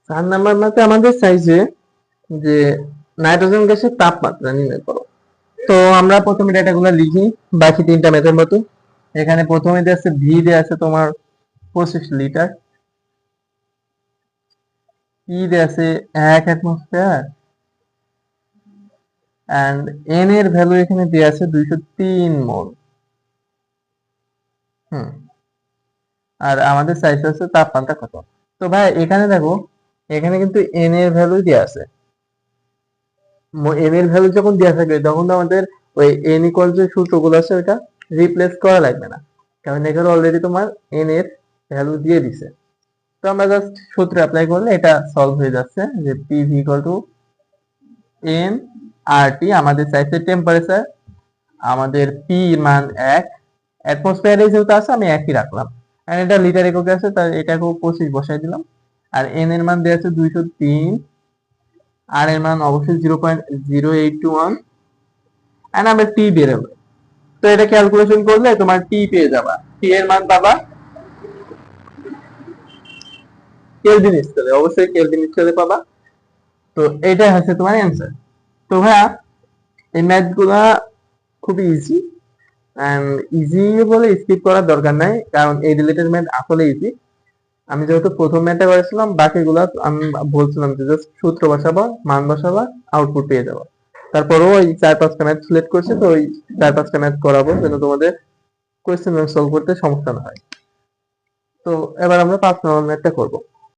4 number ম্যাথে আমাদের চাইছে যে নাইট্রোজেন গ্যাসের তাপমাত্রা নির্ণয় করো। তো আমরা প্রথমে ডেটাগুলো লিখি বাকি 3টা ম্যাথের মতো। এখানে প্রথমে দেওয়া আছে ভি দেওয়া আছে তোমার 25 লিটার, ই দেওয়া আছে 1 অ্যাটমসফিয়ার, এন্ড এন এর ভ্যালু এখানে দেওয়া আছে 203 মোল। আর আমাদের চাইছে হচ্ছে তাপমাত্রা কত। তো ভাই এখানে দেখো, এখানে কিন্তু এন এর ভ্যালু দেওয়া আছে। এন এর ভ্যালু যখন দেওয়া থাকবে তখন তো আমাদের ওই এন ইকুয়াল যে সূত্রগুলো আছে ওটা রিপ্লেস করা লাগবে না, কারণ এখানে অলরেডি তোমার এন এর ভ্যালু দিয়ে দিছে। তো আমরা জাস্ট সূত্র অ্যাপ্লাই করলে এটা সলভ হয়ে যাচ্ছে যে পিভি ইকুয়াল টু এন আর টি। আমাদের চাইছে টেম্পারেচার, আমাদের পি মান 1, অ্যাটমসফিয়ারে যেহেতু আছে আমি 1ই রাখলাম, আর এটা লিটার এককে আছে তাই এটাকেও 25 বসাই দিলাম। আর এন এর মান দেওয়া আছে 203, আর এর মান অবশ্যই 0.0821, এন্ড আমরা টি বের হবে। তো এটা ক্যালকুলেশন করলে তোমার টি পেয়ে যাবা, টি এর মান পাবা কেলভিন স্কেলে, অবশ্যই কেলভিন স্কেলে পাবা। তো এটাই হচ্ছে তোমার অ্যান্সার। তো ভাইয়া এই ম্যাথ গুলা খুবই ইজি, এন্ড ইজি বলে স্কিপ করার দরকার নাই, কারণ এই রিলেটেড ম্যাথ আসলে ইজি। আমি যেহেতু প্রথম ম্যাথটা করেছিলাম, বাকিগুলো আমি বলছিলাম যে জাস্ট সূত্র বসাবা, মান বসাবা, আউটপুট পেয়ে যাবা। তারপরও ওই 4-5টা ম্যাথ সিলেক্ট করছি, তো ওই 4-5টা ম্যাথ করাবো যেন তোমাদের কোয়েশ্চেন ব্যাংক সলভ করতে সমস্যা না হয়। তো এবার আমরা 5 নম্বর ম্যাথটা করবো।